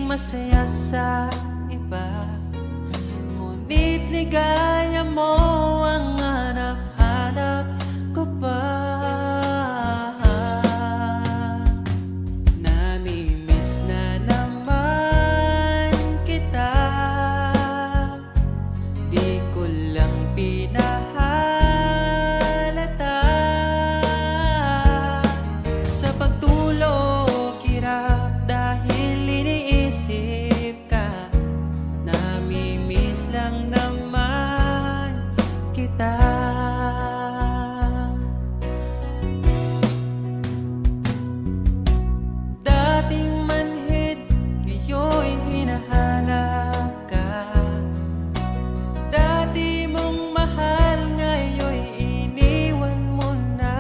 masaya sa iba, ngunit ligaya mo ang hanap-hanap ko pa. Namimiss na naman kita, di ko lang pinahalata. Sa pagtulog hirap dahil iniisip ka, namimiss lang naman kita. Dating manhid, ngayon hinahanap ka. Dati mong mahal, ngayon iniwan mo na.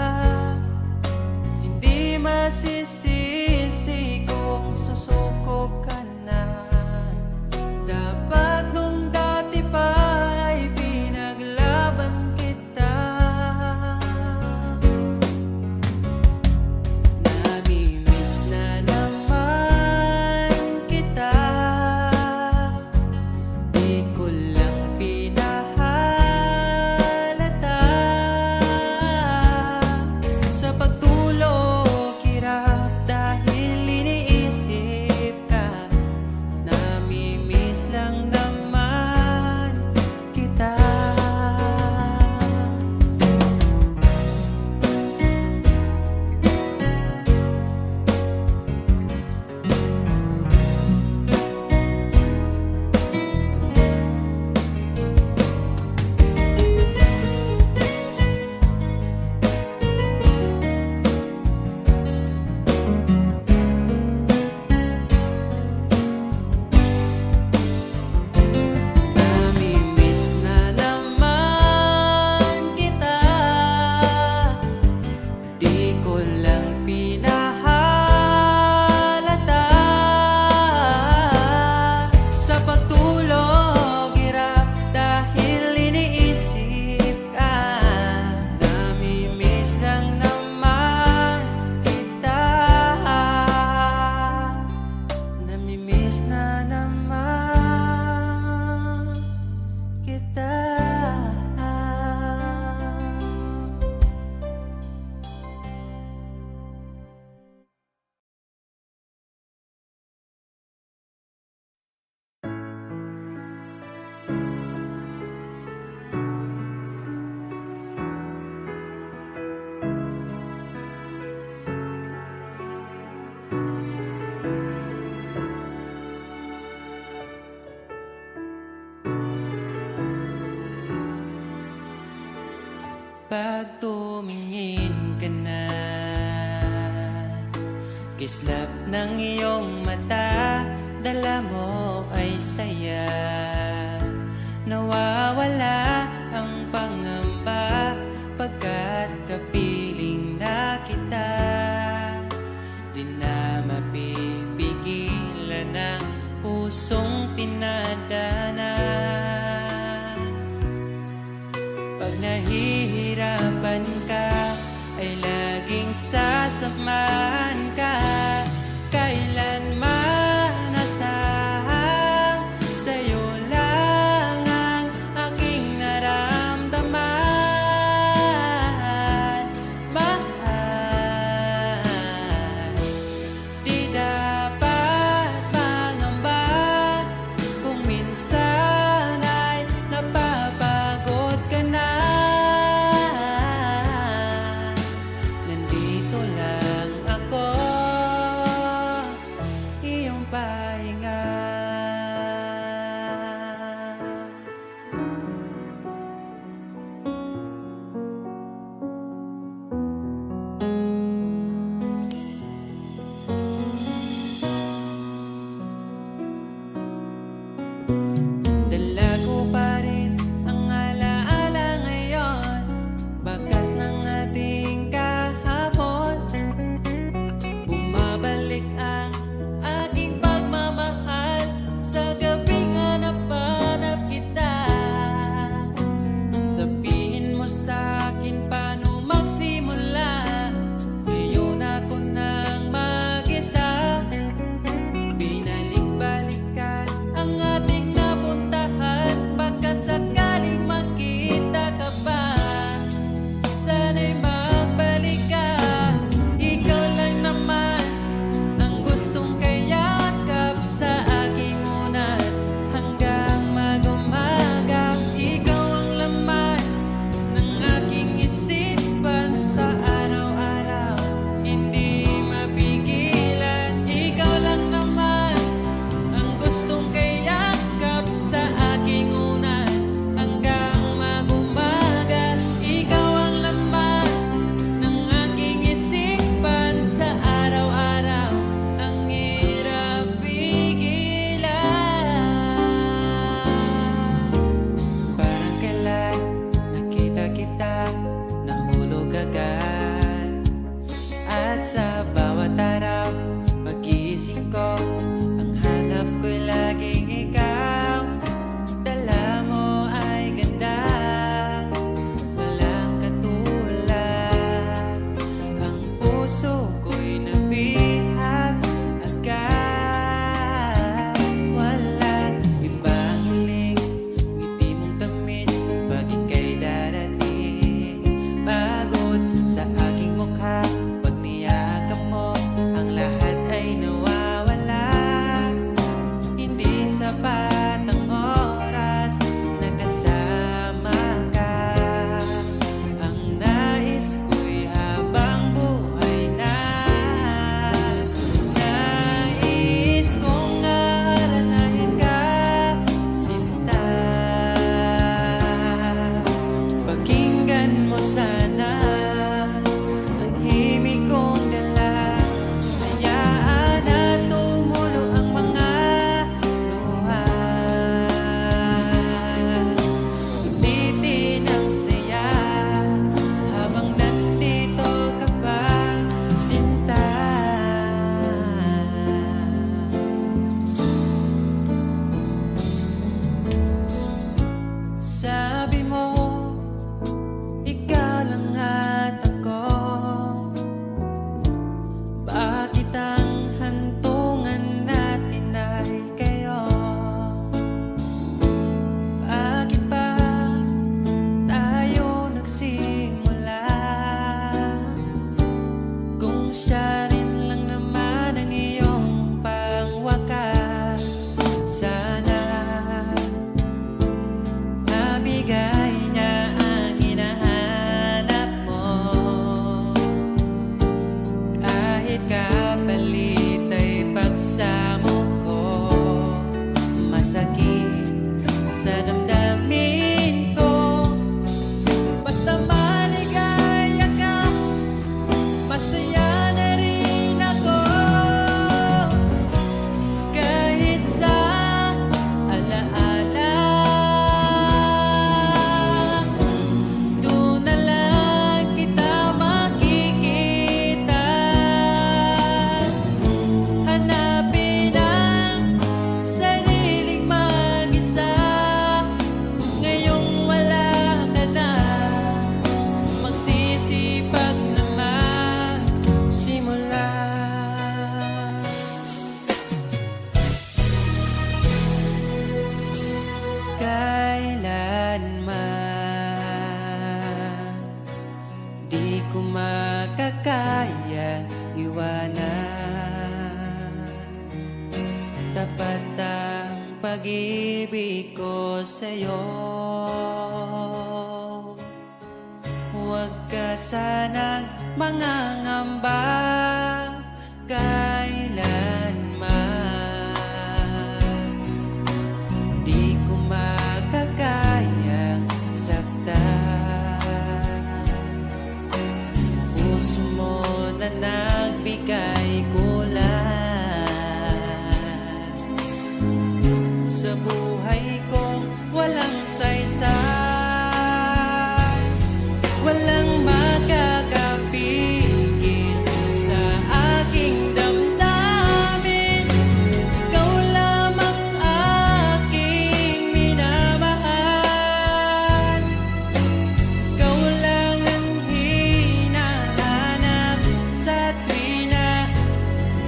Hindi masisisi kung susuko ka na. Dapat nung dati pa ay pinaglaban kita. Namimiss na naman kita, di ko lang pinahalata. Sa pagtulog hirap dahil iniisip ka, namimiss lang naman kita. Namimiss na naman kita, di ko lang pinahalata. Sa pagtulog hirap dahil iniisip ka, namimiss lang naman kita. Namimiss na naman kita. Pag tumingin ka na, kislap ng iyong mata, dala mo ay saya. Nawawala ang pangamba pagkat kapiling na kita. Di na mapipigilan ang pusong tinadana. Pag nahihirapan ka, ay laging sasamahan ka. Kailanman asahang sa'yo lang ang aking naramdaman. tapat ang pag-ibig ko sa'yo. Huwag ka sanang mangangamba kailanman. Di ko makakayang saktan. Puso mo na nagbigay kulan sa buhay kong walang saysay. Walang makakapigil sa aking damdamin. Ikaw lamang aking minamahal. Ikaw lang ang hinahanap sa tuwina.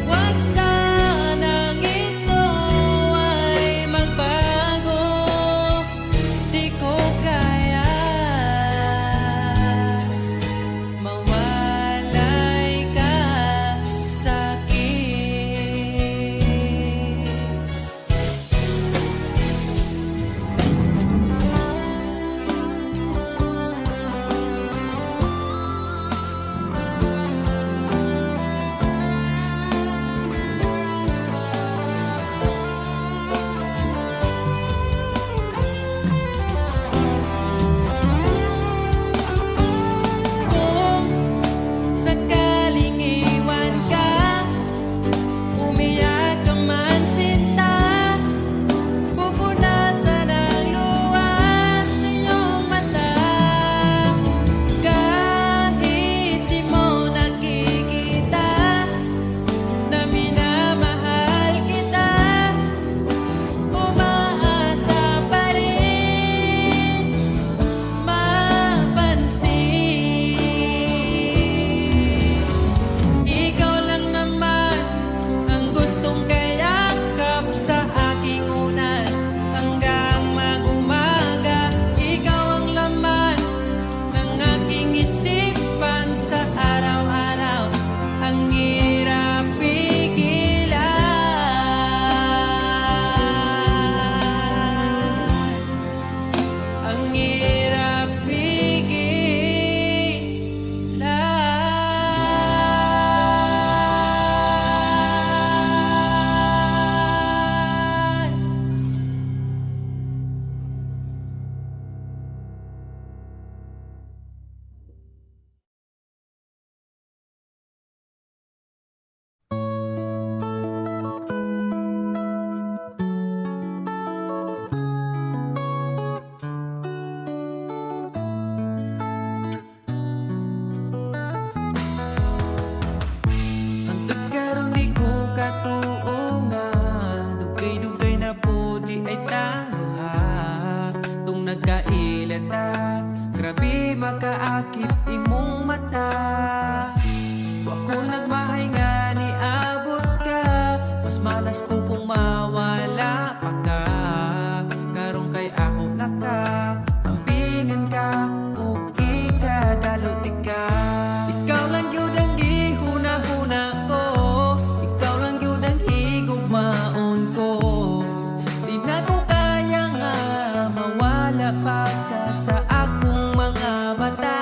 Huwag sanang ito ay magbago. Di ko kaya mawalay ka sa'kin. Kung sakaling iwan ka, umiyak ka man sinta, pupunasan ang luwas sa iyong mata. Kahit di mo nakikita na minamahal kita, umaasa pa rin mapansin. Ikaw lang naman ang gustong kayakap sa aking unan hanggang mag-umaga. Ikaw ang laman ng aking isipan sa araw-araw. Ang hirap pigilan. Ang hirap pigilan. Hangtod karon di ko katuo nga dugay-dugay na po di ay tangha. Tung nagkailan ta, grabe makaakit imong mata. Wa ko nagmahay nga ni abot ka, mas malas ko kung mawala pa ka. Karon kay ako naka ambingan ka ug ikadalot ka. Ikaw lang gyud ang gihuna-huna ko, ikaw lang gyud ang higugmaon ko. Di na ko kaya nga mawala pa ka sa akong mga mata.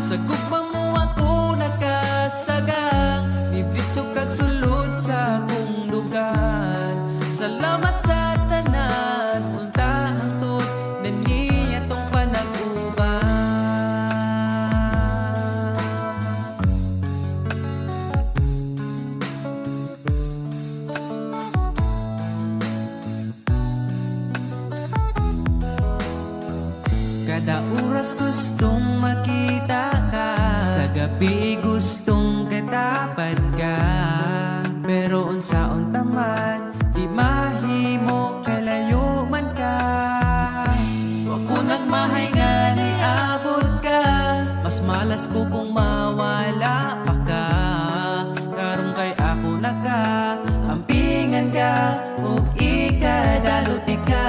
Sa gugma mo ako nakasagang, bibritso kag sulod sa akong lugar. Salamat sa tanan, unta hangtod na niya tong panag-uban. Kada oras gustong makita ka, sa gabi gustong katapan ka. Pero unsaon taman, di mahimo kalayo man ka. Wa ko nagmahay nga ni abot ka, mas malas ko kung mawala pa ka. Karon kay ako naka ampingan ka ug ikadalot ka.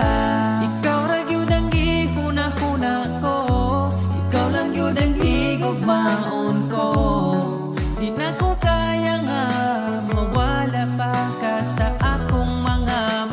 Ikaw ra gyud ang gihuna-huna ko, ikaw lang gyud ang higugmaon ko. Di na ko kaya nga mawala pa ka sa akong mga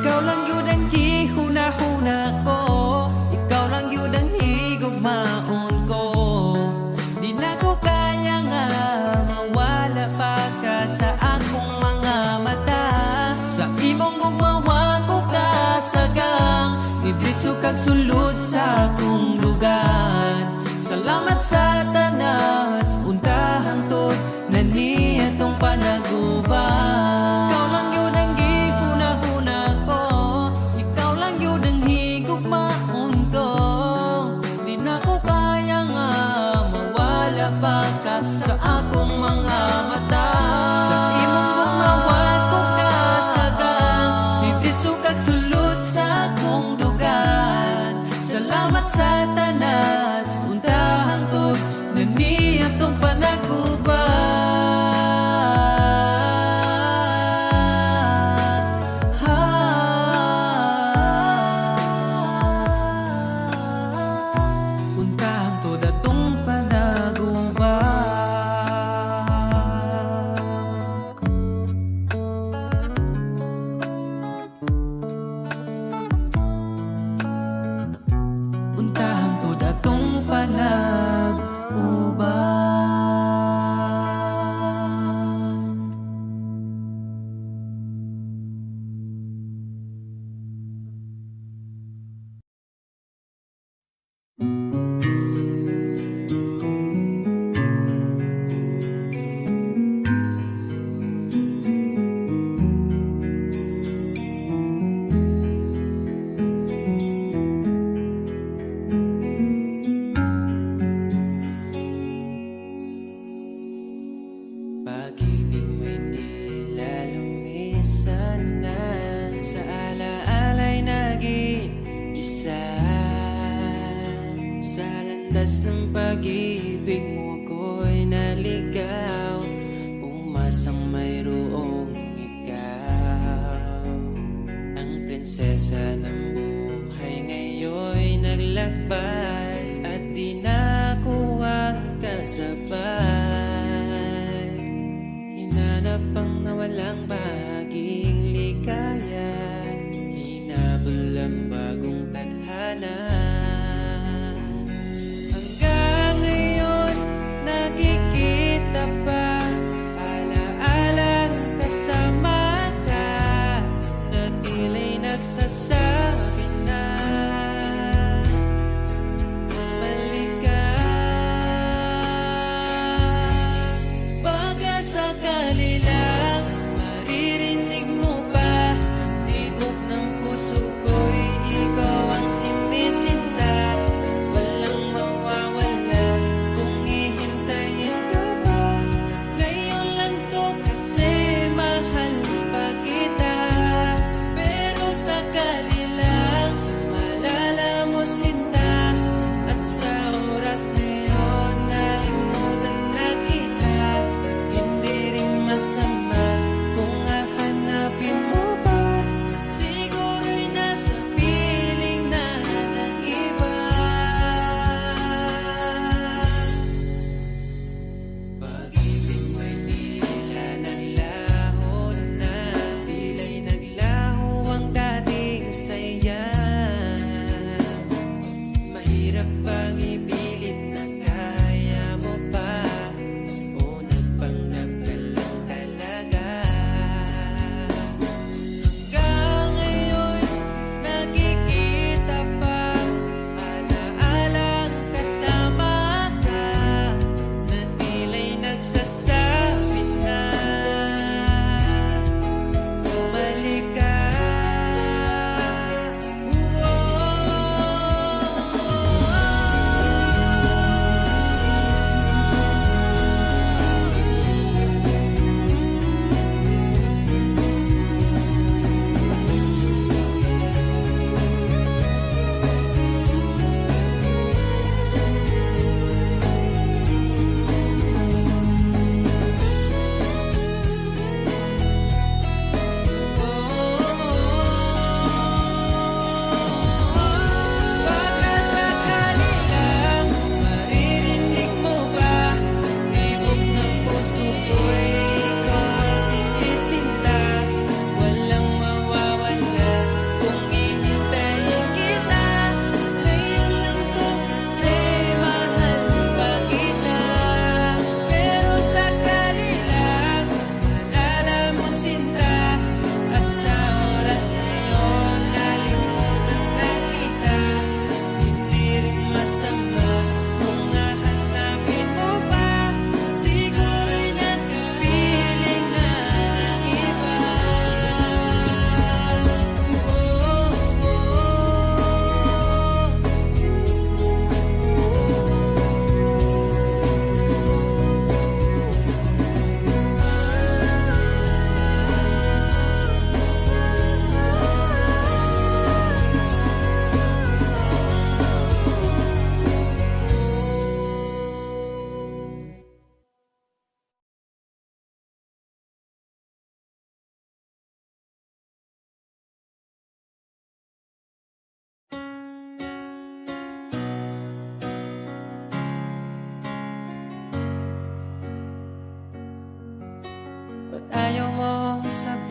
Ikaw lang yun ang gihuna-huna ko, ikaw lang yun ang higugmaon ko. Di na ko kaya nga mawala pa ka sa akong mga mata. Sa imong gugmawa ko kasagang idritso kag sulod sa akong lugar. Salamat sa tanan, untahang tod na niya tong panaguban. Ikaw lang yun ang gihuna-huna ko, ikaw lang yun ang higugmaon ko. Di na ko kaya nga mawala pa ka sa akong mga mata. Sa imong gumawa ko kasagang nidritso kag sulod sa akong lugar. Salamat sa tanan, untahang tod na niya tong panaguban. Untahang tod atong panaguban. Untahang tod atong panaguban. Pag-ibig mo'y tila lumisan na sa alaala'y nag-iisa. Sa landas ng pag-ibig mo ako'y naligaw, umasang mayroong ikaw. Ang prinsesa ng buhay ngayon'y naglakbay at di na ako kasabay. Hinanap ang nawalang bahaging ligaya, hinabol ang bagong tadhana. Hanggang ngayon nakikita pa, alaalang kasama ka, na tila'y nagsasabi na bumalik ka. Baka sakali lang maririnig mo pa, tibok ng puso ko'y ikaw ang sinisinta. Walang mawawala kung hihintayin ka ba. Ngayon lang to kasi mahal pa kita, pero sakali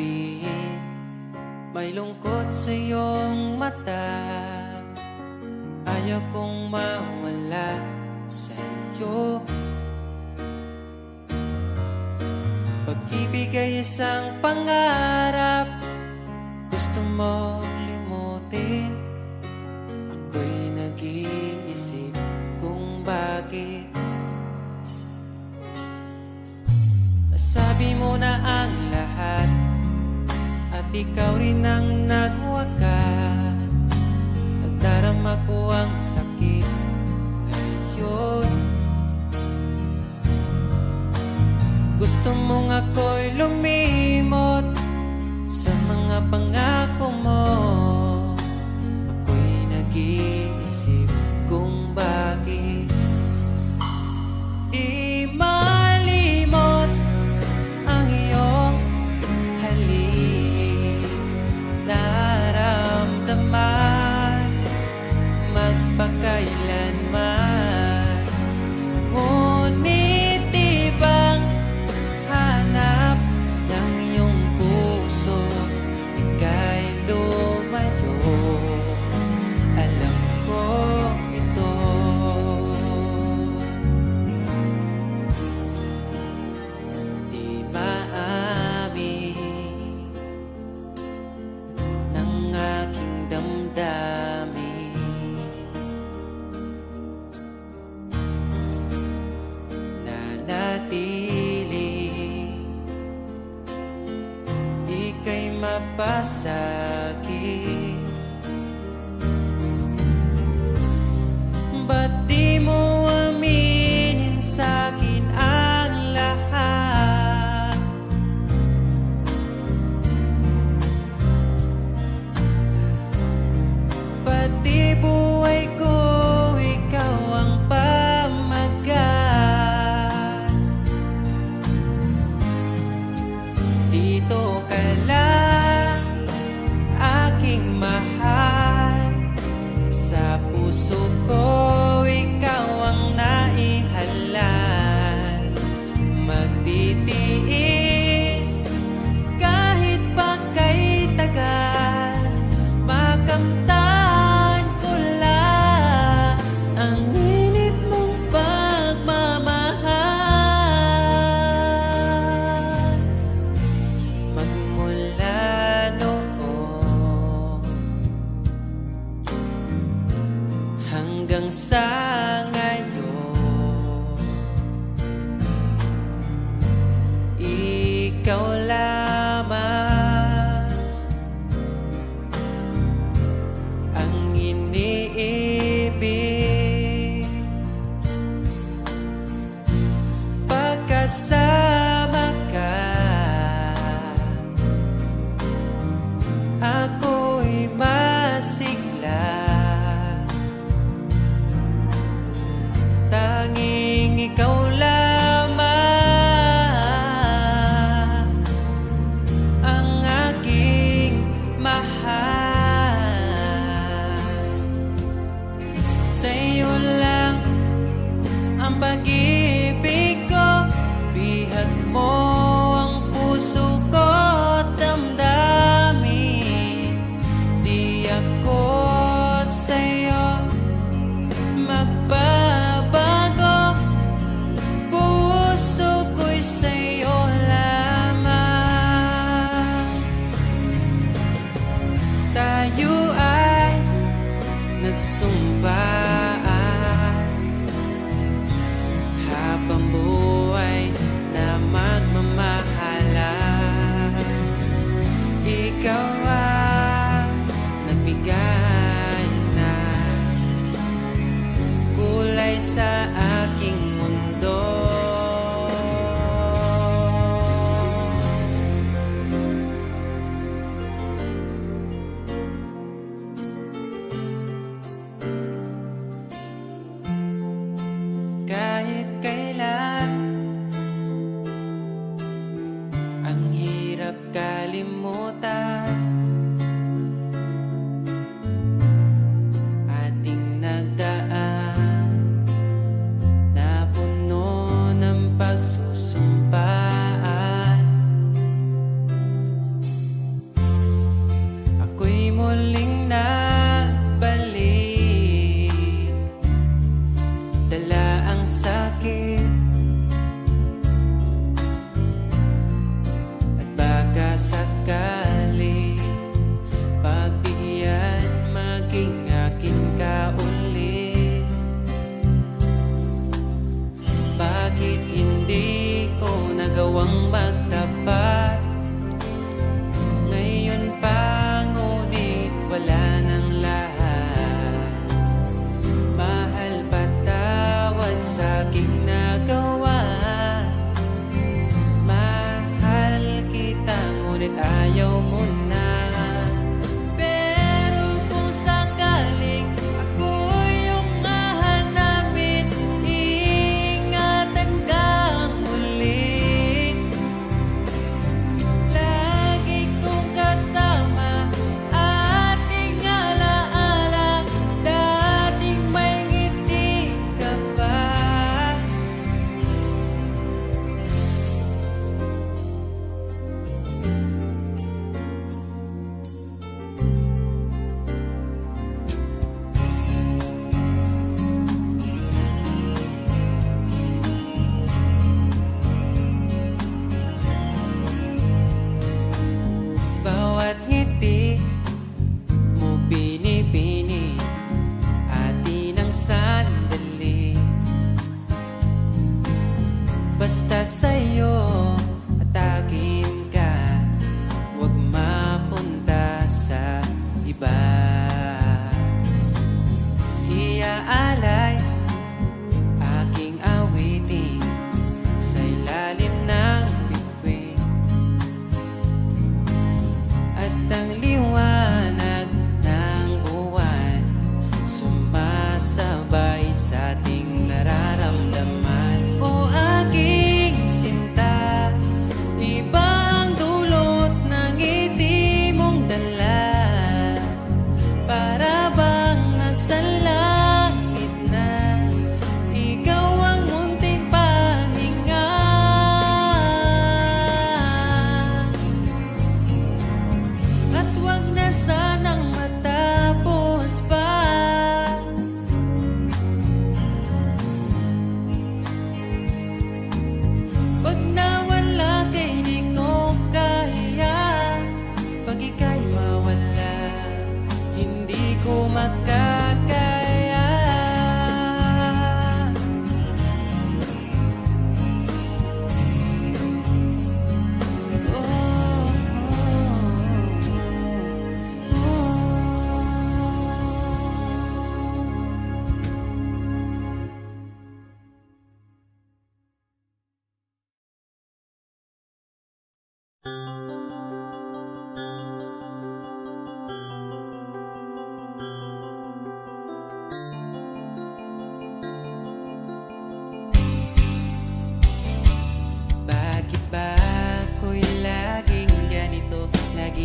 sabihin, may lungkot sa iyong mata. Ayaw kong mawala sa iyo. Pag-ibig ay isang pangarap, gusto mo limutin. Ako'y nag-iisip kung bakit. Nasabi mo na ang lahat at ikaw rin ang nagwakas. Nadarama ko ang sakit ngayon. Gusto mong ako'y lumimot sa mga pangako mo. Ako'y nag-iisip kung bakit di malimot ang iyong halik. Naramdaman magpakailanman. Ngunit ibang hanap ng iyong puso, ika'y lumayo. Alam ko ito. Di maamin ng aking damdamin. Nanatili, ika'y mapasakit. Ba't di mo aminin sa'kin ang lahat? Pati buhay ko, ikaw ang pamagat. Dito ka lang, aking mahal. Sa puso ko, ikaw ang naihalal. Magtitiis kahit pa kay tagal. Makamtan ko lang ang init mong pagmamahal. Magmula noon hanggang sa ngayon, ikaw lamang ang iniibig. Pagkasama ka, ako'y masigla. Tanging ikaw lamang ang aking mahal. Sa'yo lang ang pag-ibig ko, bihag mo ang puso ko't damdamin. Di ako sa'yo magbabago, puso ko'y sa'yo lamang. Tayo ay nagsumpaan habang buhay na magmamahalan. Ikaw ang nagbigay ng kulay sa aking mundo.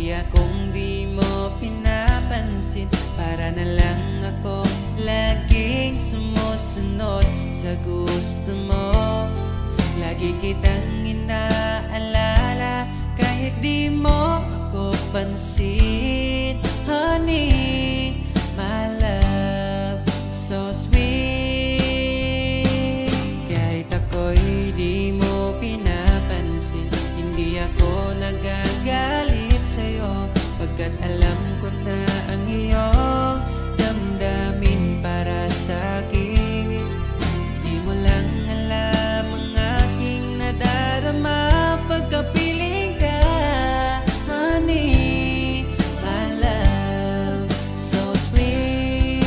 Hindi akong di mo pinapansin, para na lang ako laging sumusunod sa gusto mo. Lagi kitang inaalala kahit di mo ako pansin. Honey, my love, so sweet. Kahit ako'y di mo pinapansin, hindi ako nagagalit sa'yo, pagkat alam ko na ang iyong damdamin para sa'kin. Di mo lang alam ang aking nadarama pagkapiling ka. Honey, my love, so sweet.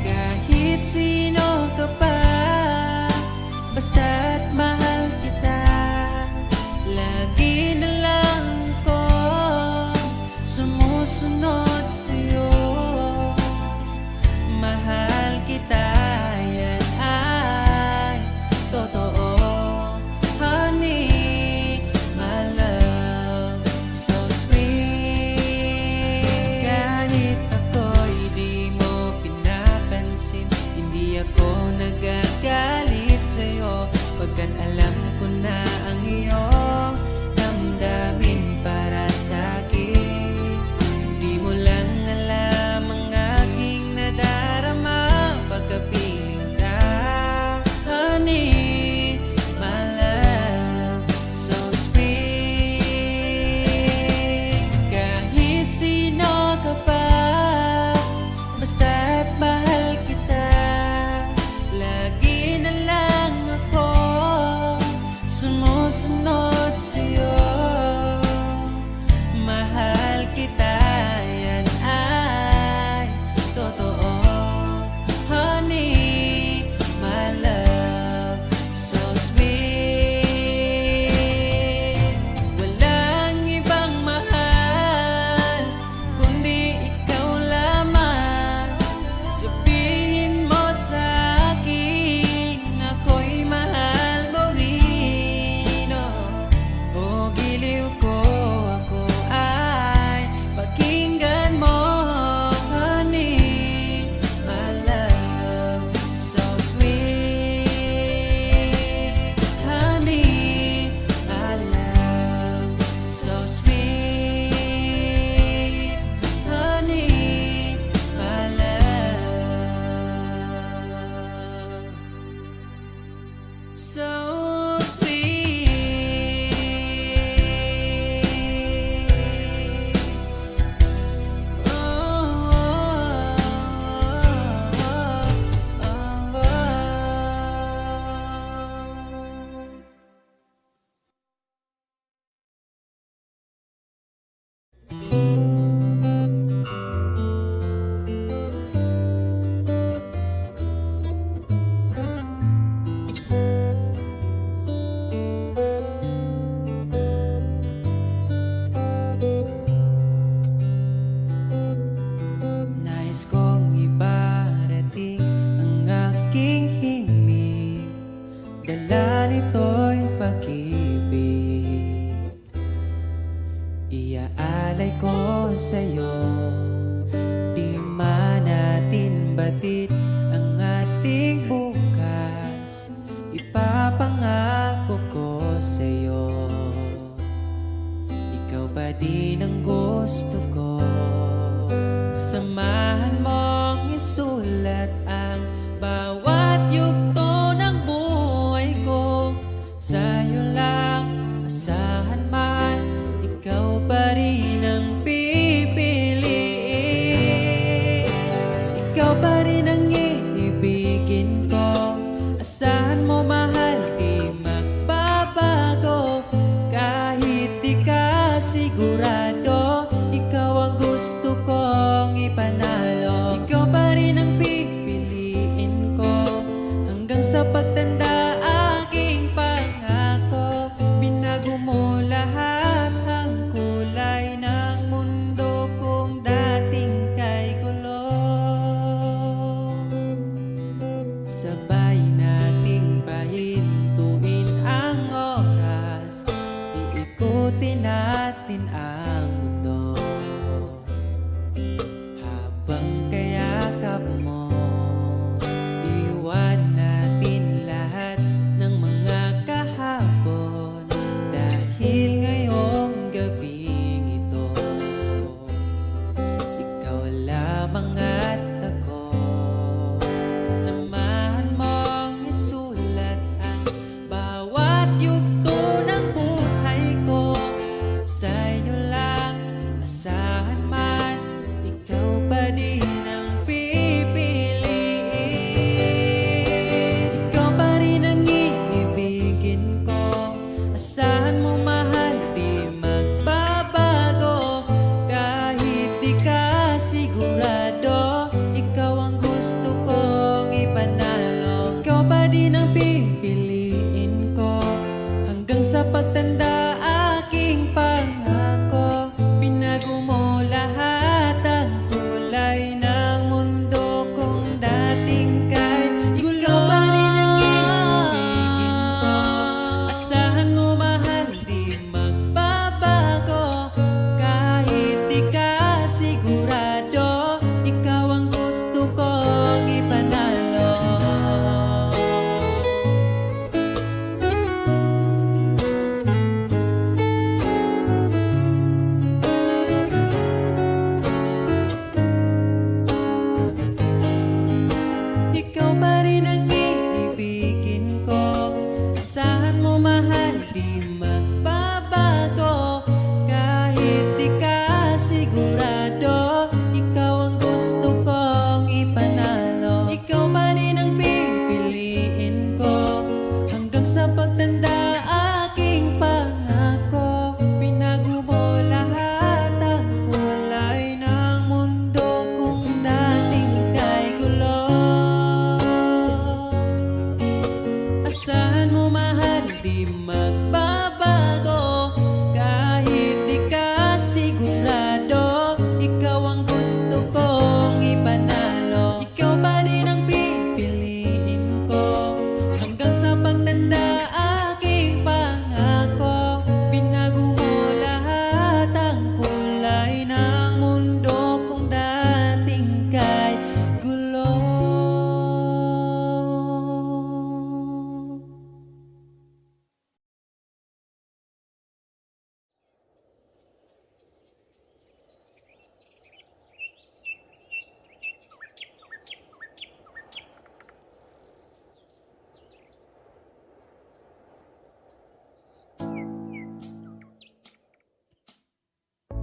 Kahit sino ka pa, basta't mahal kita, lagi na lang ko sumusunod sa'yo. Mahal kita, yan ay totoo. Honey, my love, so sweet. Kahit ako'y di mo pinapansin, hindi ako nagagalit sa'yo, pagkat alam ko na ang iyong damdamin para sa'kin. Di mo lang alam ang aking nadarama pagkapiling ka. Honey, my love, so sweet. Kahit sino ka pa, basta't mahal kita, lagi na lang ako sumusunod sa'yo. Mahal kita, yan ay totoo. Honey, my love, so sweet. Walang ibang mahal kundi ikaw lamang. Sabihin mo sa'kin, ako'y mahal mo rin, oh. O giliw ko, ako ay pakinggan mo. Honey, my love, so sweet. Honey, my love, so sweet. Honey, my love, so sweet. Oh, oh, oh, oh. Nais kong ibarating ang aking himig, dala nito'y pag-ibig. Iaalay ko sa'yo, di man natin batid ang ating bukas, ipapangako ko sa'yo, ikaw pa din ang gusto ko. Samahan mong isulat ang bawat yugto ng buhay ko. Sa'yo lang asahan man, ikaw pa rin ang pipiliin. Ikaw pa rin ang iibigin ko. Asahan mo mahal, di magbabago. Kahit di ka sigurado, ikaw nagbabangat ako. Samahan mong isulat ang bawat yugto ng buhay ko. Sa'yo lang, asahan man, ikaw pa din ang pipiliin. Ikaw pa rin ang iibigin ko. Asahan mo mahal, di magbabago. Kahit di ka sigurado, ikaw ang gusto kong ipanalo. Ikaw pa din ang pipiliin ko. Hanggang sa pagtanda aking pangako. Binago mo lahat ang kulay ng mundo kong dating kay gulo. Ikaw pa rin ang iibigin ko. Asahan mo mahal, di magbabago. Kahit di ka sigurado, ikaw ang gusto kong ipanalo. Ikaw pa rin ang iibigin ko. Asahan mo mahal, di magbabago. Kahit di ka sigurado, ikaw ang gusto kong ipanalo. Ikaw pa rin ang pipiliin ko. Hanggang sa pagtanda aking pangako. Binago mo lahat ang kulay ng mundo kung dating kay gulo. Asahan mo mahal, di magbabago. Kahit di ka sigurado, ikaw ang gusto kong ipanalo. Ikaw pa rin ang pipiliin ko. Hanggang sa pagtanda aking pangako. Binago mo lahat ang kulay ng mundo kung dating kay gulo.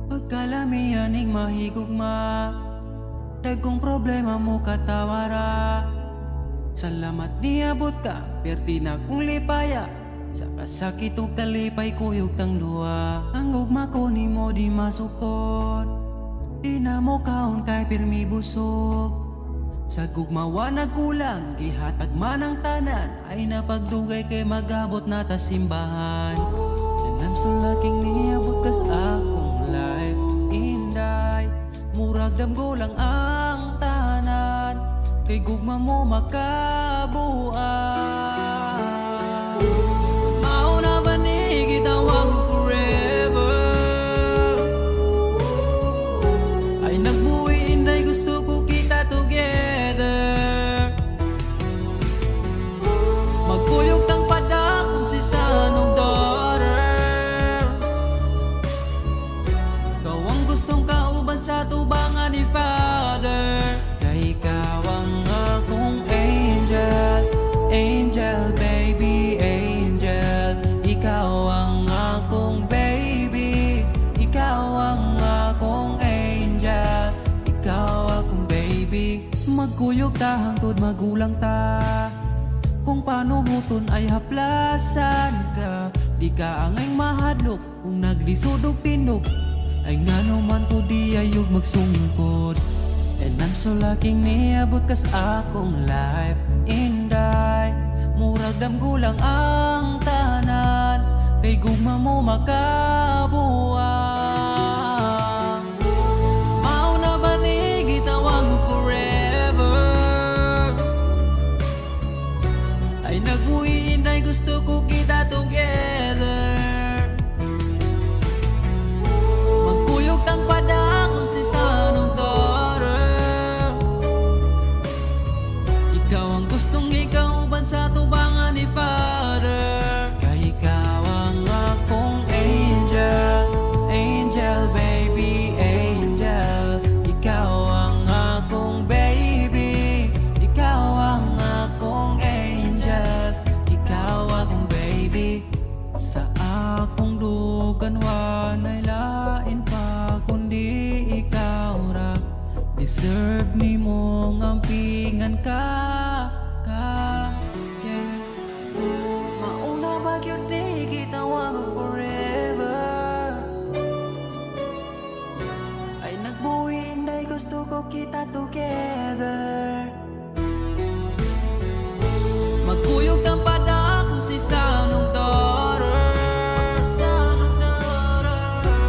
Pagkalamianing mahigugma, dagkong problema mo katawara. Salamat niabot ka, perti na kong lipaya. Sa kasakit o kalipay kuyog tang luwa. Ang gugma ko ni mo di masukot. Di na mo kaon kay pirmi busog. Sa gugmawa nagkulang, gihatag man ang tanan. Ay napagdugay kay magabot na ta simbahan. And I'm so lucky niabot ka sa akong life. Inday, murag damgo lang ang tanan. Kay gugma mo makabuan. Mauna ba ni gitawag mo forever? Ay nagbuwi inday, gusto ko kita together. Magkuyog tang pada kung si sanong daughter. Ikaw ang gustong kauban sa tubangan ni Father. Kay ikaw ang akong angel. Angel, baby, angel. Ikaw ang akong baby. Ikaw ang akong angel. Ikaw akong baby. Magkuyog ta hangtod magulang ta. Kung paano huton ay haplasan ka. Di ka angay mahadlok kung naglisod og tinog. Ay ngano man to di ayog magsungkod. And I'm so lucky niabot ka sa akong life. Inday, murag damgulang ang tanan. Kay gugma mo makabuang. Mauna ba ni gitawag mo forever? Ay nagbuhi inday, gusto ko kita together. Magkuyog tang pada kung si sanong daughter. Ikaw ang gustong ikauban sa tubangan ni Father. Kay ikaw ang akong angel. Deserve ni mong ampingan ka, yeah. Mauna ba yun ni gitawag ko forever? Ay nagbuhin dahil gusto ko kita together. Magkuyog ng pada kung si sanong daughter.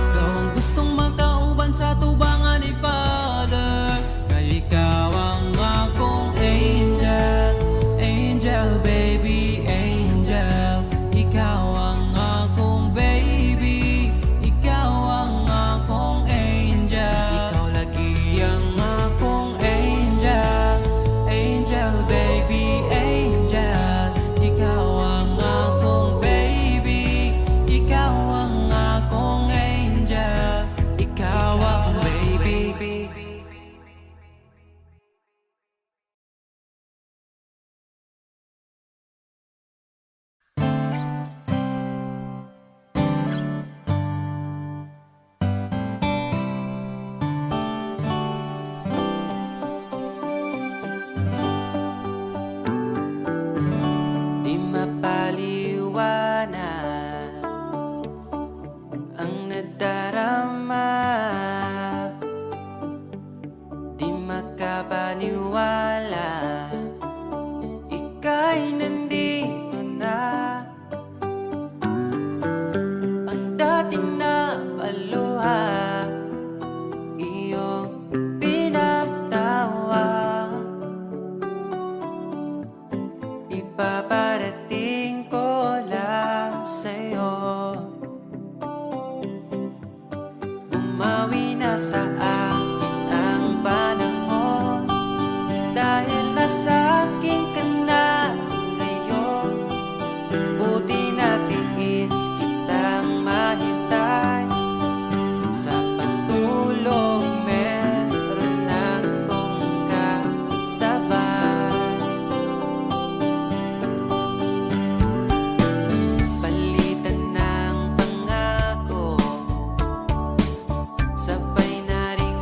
Ikaw ang gustong magkauban sa tubangan ni Father. Kaya ikaw ang akong angel, angel baby, angel. Ikaw ang akong baby, ikaw ang akong angel. Ikaw lagi ang akong angel, angel baby, angel. Ikaw ang akong baby, ikaw ang akong angel, ikaw ang baby. Di mapaliwanag ang nadarama, di makapaniwala, ika'y nandito na. Ang dating na paluha, iyong pinatawa. Ipaparating ko lang sa'yo, bumawi na sa akin ang panahon, dahil nasa akin ka na ngayon. Buti na tiis kitang mahintay, sa pagtulog meron akong kasabay. Palitan ng pangako, sabay na ring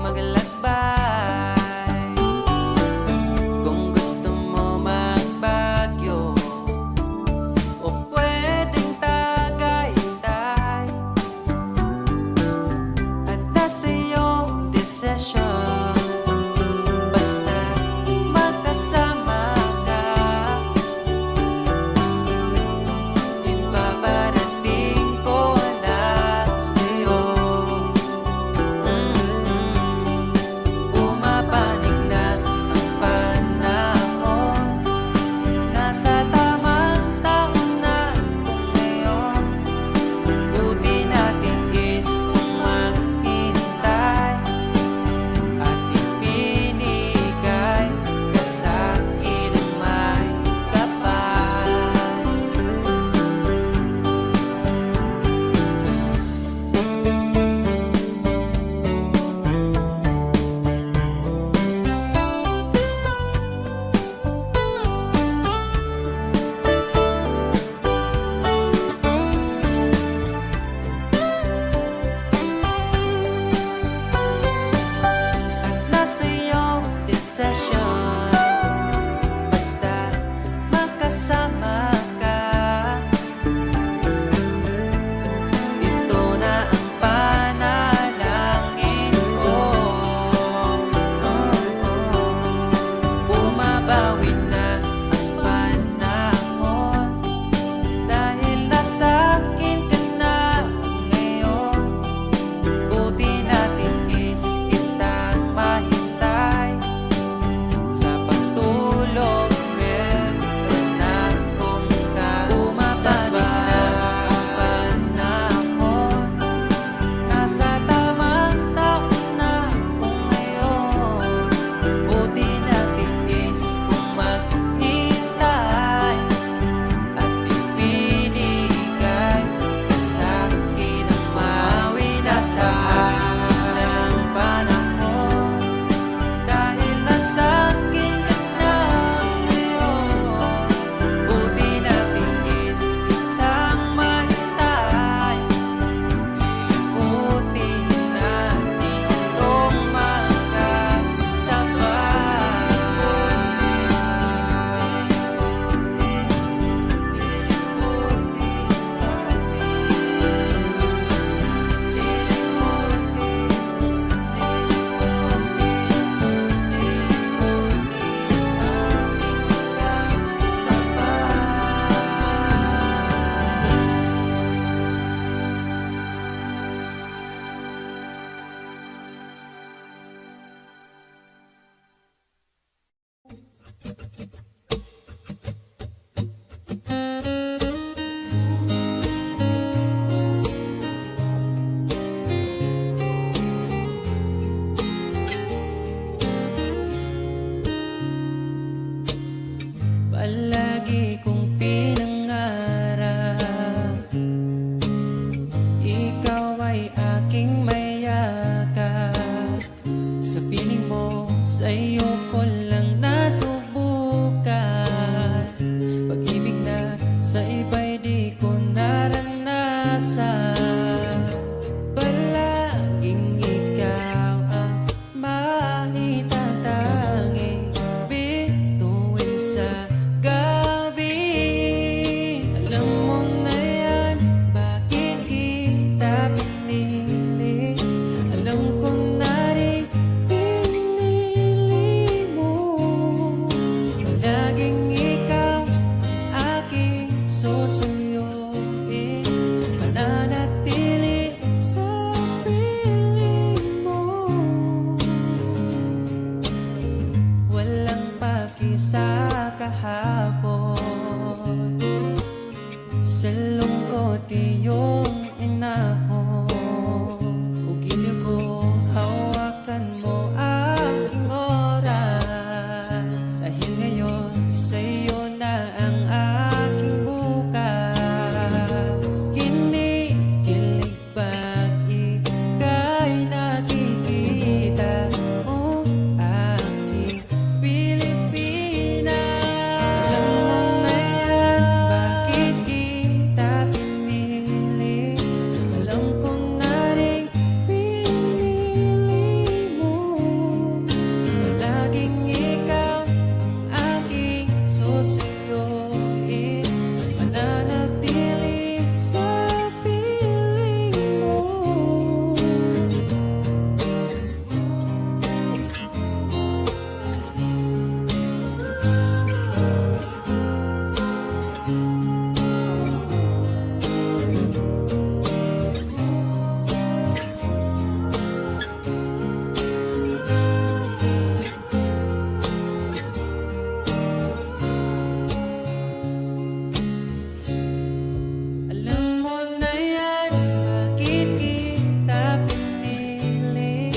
sa'yo ko lang nasubukan. Pag-ibig na sa iba'y di ko naranasan. Palaging ikaw ang maitatanging bituin sa gabi. Alam mo na yan, bakit kita pinili? Alam ko na rin pinili mo. Palaging ikaw ang aking susuyuin, mananatili sa piling mo. Walang paki sa kahapon, sa lungkot iyong inahon. Ugili ko, hawakan mo aking oras, dahil ngayon sa'yo na ang aking bukas. Kinikilig ba't ika'y nakikita mo aking Pilipinas? Alam mo na yan, bakit kita pinili? Alam ko na rin pinili mo. Palaging ikaw ang aking susuyuin, mananatili sa piling mo. Alam mo na yan, bakit kita pinili?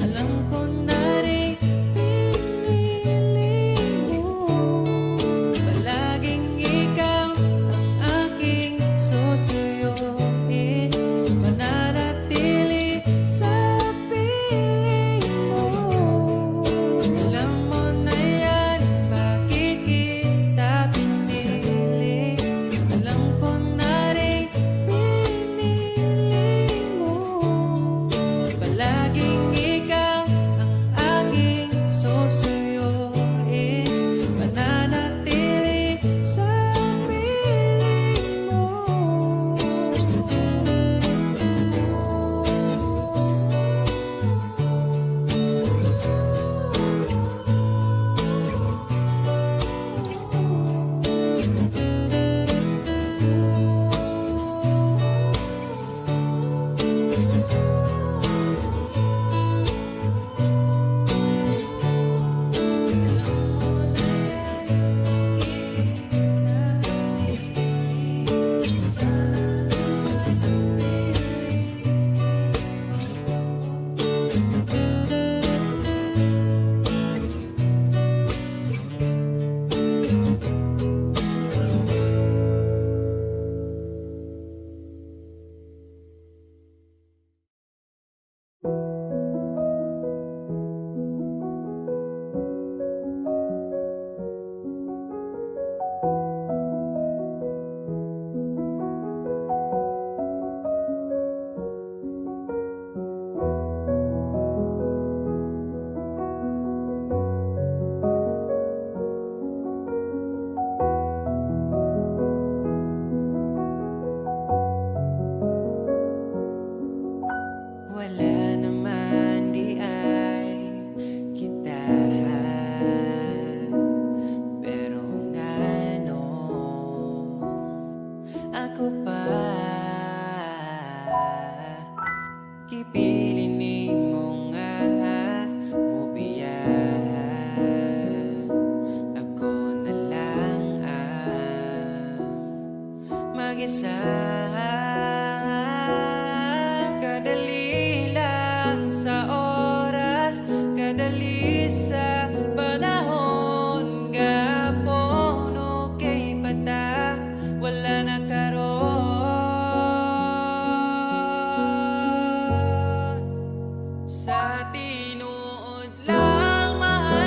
Alam ko na rin pinili mo. Palaging ikaw ang aking susuyuin, mananatili sa piling mo. Alam mo na yan, bakit kita pinili? Alam ko na rin pinili mo. Palaging ikaw ang aking susuyuin, mananatili sa piling mo. Wala naman di ay kita, pero ngano ako pa kipili ni mo nga mo biyan. Ako na lang ang mag-isa. Kadali lang sa oras, kadali sa panahon, gapon okay pata, wala na karon. Sa tinuod lang mahal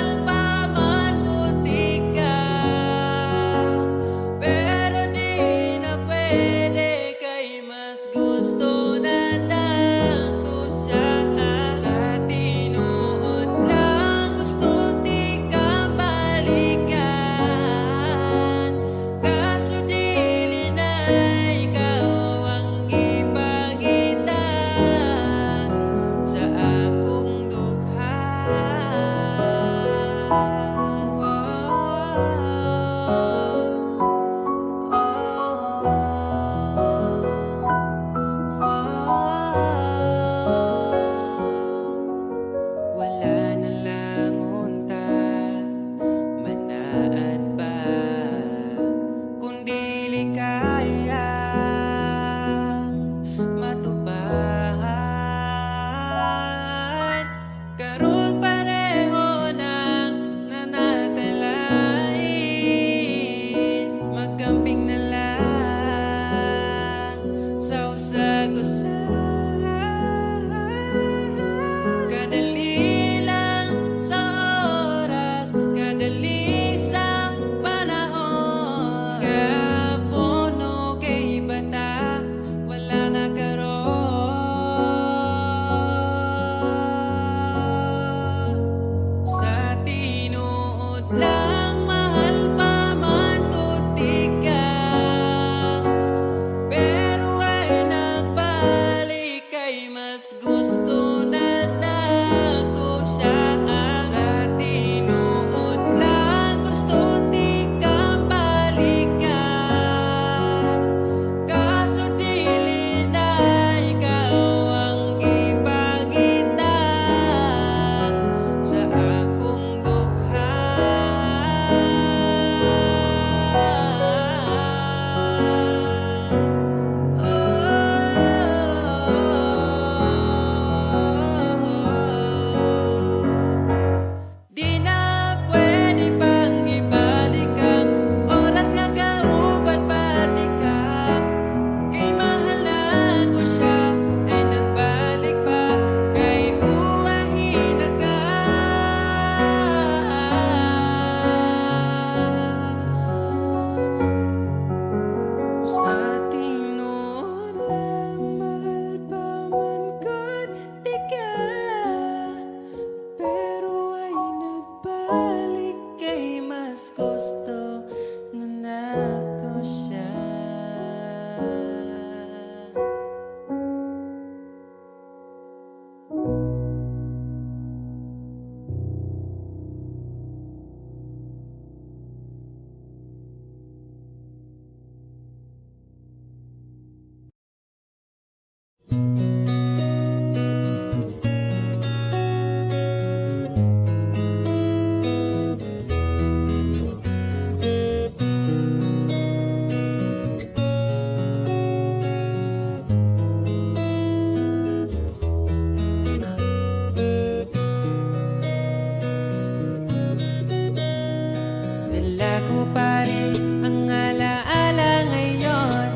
Malabo pa rin ang alaala ngayon,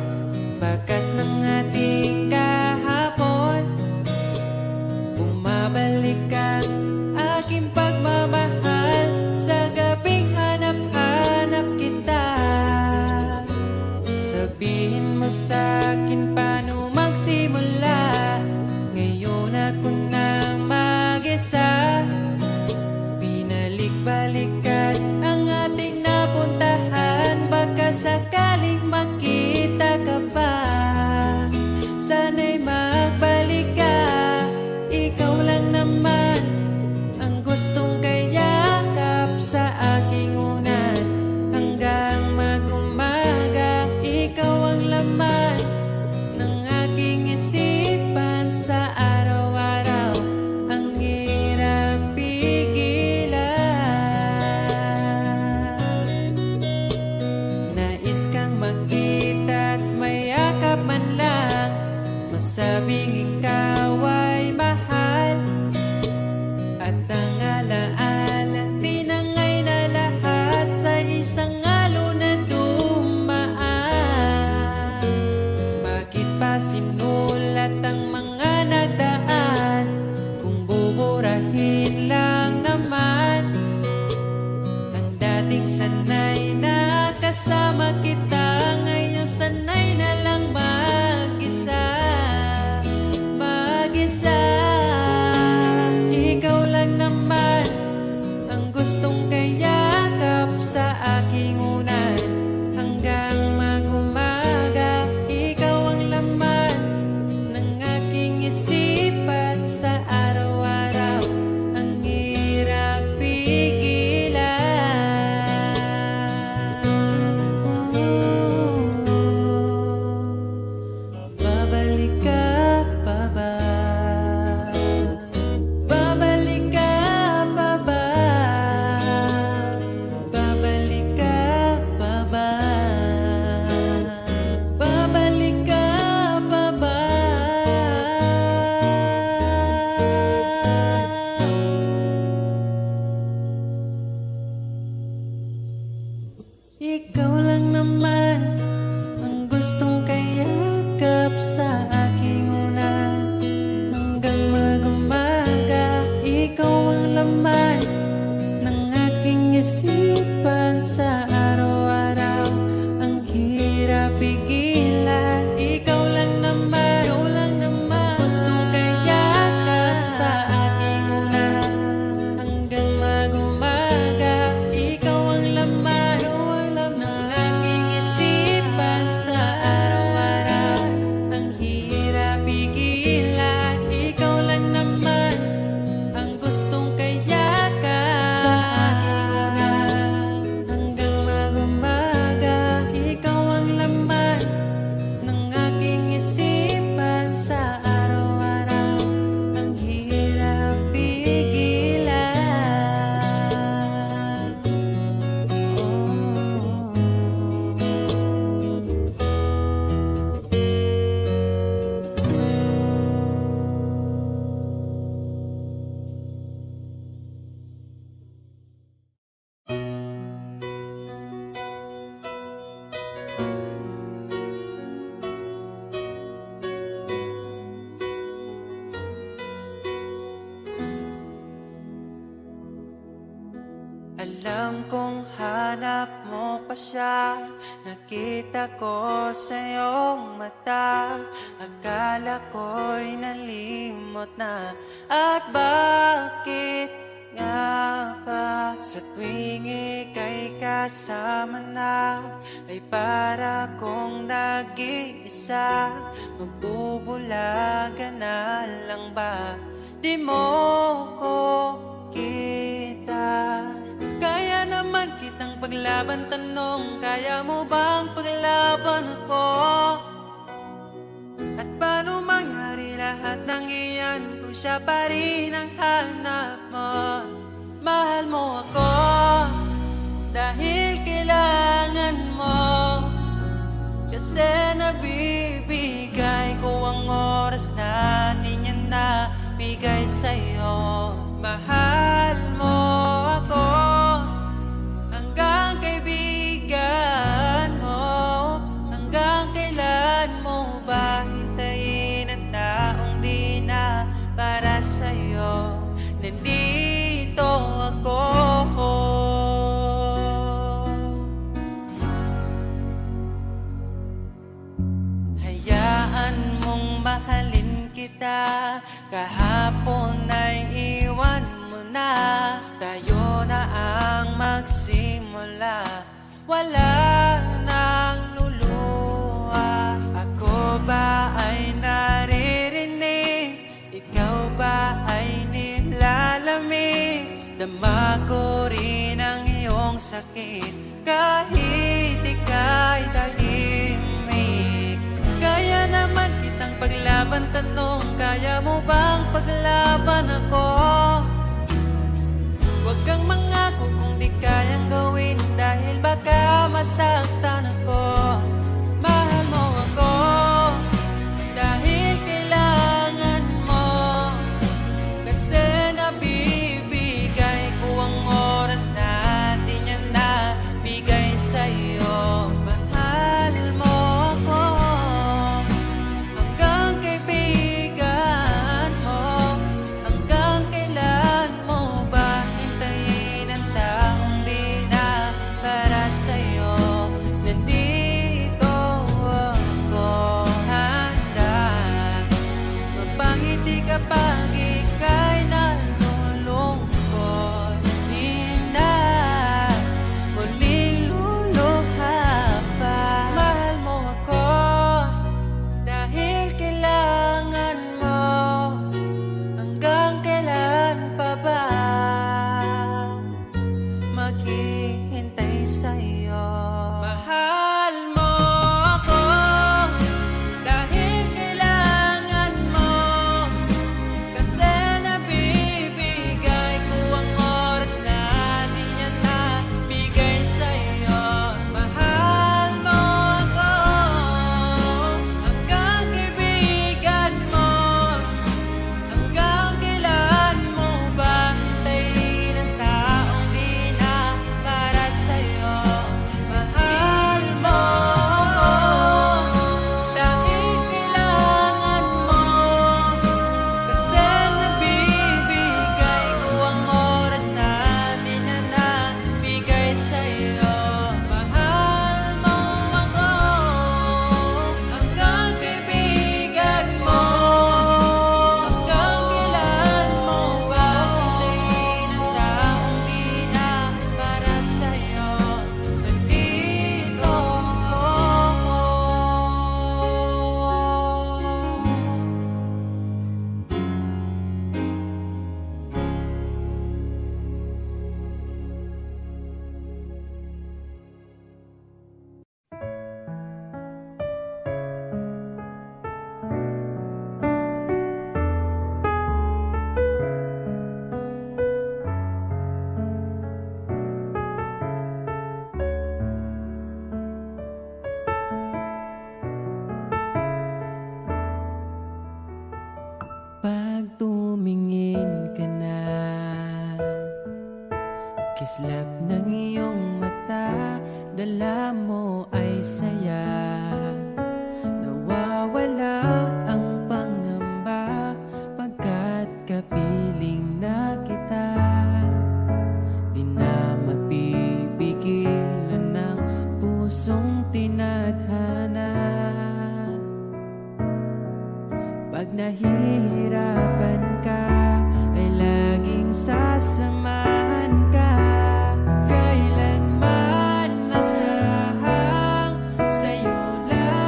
bakas ng ating kahapon. Bumabalik ang aking pagmamahal sa gabing hanap-hanap kita. Sabihin mo sa'kin paano magsimula, ngayon ako na mag-isa. Binalik-balikan ang ating napuntahan, baka sakaling makita ka pa. Sana'y magbalik ka, ikaw lang naman ang gustong kayakap sa aking unan. Hanggang mag-umaga, ikaw ang laman ng aking isipan sa araw-araw. Ang hirap pigilan. Nais kang makita at mayakap man lang, masabing ikaw ay mahal. At ang alaala tinangay na lahat sa isang alon na dumaan. Bakit pa sinulat ang mga nagdaan kung buburahin lang naman? Ang dating sanay na kasama kita, ngayon sanay na lang mag-isa. Mag-isa. Ikaw lang naman ang gustong kayakap sa aking unan. Hanggang mag-umaga, ikaw ang laman ng aking isipan sa araw-araw. Ang hirap pigilan. Babalik ka pa ba? Babalik ka pa ba? Babalik ka pa ba? Babalik ka pa ba? Ikaw lang naman ang gustong kayakap sa aking unan. Hanggang mag-umaga, ikaw ang laman ng aking isipan sa araw-araw. Ang hirap pigilan. Ikaw lang naman gustong kayakap sa aking unan. Hanggang mag-umaga, ikaw ang laman ng aking isipan sa araw-araw. Ang hirap pigilan. Ikaw lang naman ang gustong kayakap sa aking unan. Hanggang mag-umaga, ikaw ang laman ng aking isipan sa araw-araw. Ang hirap pigilan. Alam kong hanap mo pa siya, nakita ko sa iyong mata. Akala ko'y nalimot na, at bakit nga ba sa tuwing ika'y kasama na, ay para kong nag-iisa. Magbubulaga na lang ba? Di mo ko kita. Kaya naman kitang paglaban, tanong, kaya mo bang paglaban ako? At paano mangyari lahat ng iyan kung siya pa rin ang hanap mo? Mahal mo ako dahil kailangan mo, kasi nabibigay ko ang oras natin, yan na bigay sa'yo. Mahal mo ako hanggang kaibigan Kahapon ay iwan mo na, tayo na ang magsimula. Wala nang luluha. Ako ba ay naririnig? Ikaw ba ay nilalamig? Dama ko rin ang iyong sakit kahit ika'y tahimik. Kaya naman kitang paglaban, tanong, kaya mo bang paglaban ako? Huwag kang mangako kung di kayang gawin, dahil baka masaktan ako. Mahal mo ako dahil kailangan mo, kasi nabibigay ko ang oras natin, yan na bigay sa'yo. Mahal mo ako hanggang kaibigan mo. Hanggang kailan mo ba hintayin ang taong di na para sa'yo? Nandito ako handa magpangiti kapag ika'y nalulungkot. Di na muling luluha pa. Mahal mo ako dahil kailangan mo. Hanggang kailan pa ba maghihintay sa'yo? Mahal mo ako dahil kailangan mo, kasi nabibigay ko ang oras natin, yan na bigay sa'yo. Mahal mo ako hanggang kaibigan mo. Hanggang kailan mo ba hintayin ang taong di na para sa'yo? Mahal mo ako dahil kailangan mo, kasi nabibigay ko ang oras natin, yan na bigay sa'yo. Mahal mo ako hanggang kaibigan mo. Hanggang kailan mo ba hintayin ang taong di na para sa'yo? Nandito ako. Pag tumingin ka na, kislap ng iyong mata, dala mo ay saya. Nawawala ang pangamba pagkat kapiling na kita. Di na mapipigilan ng pusong tinadhana. Pag nahihirapan ka, ay laging sasamahan ka. Kailanman masahang sa'yo lang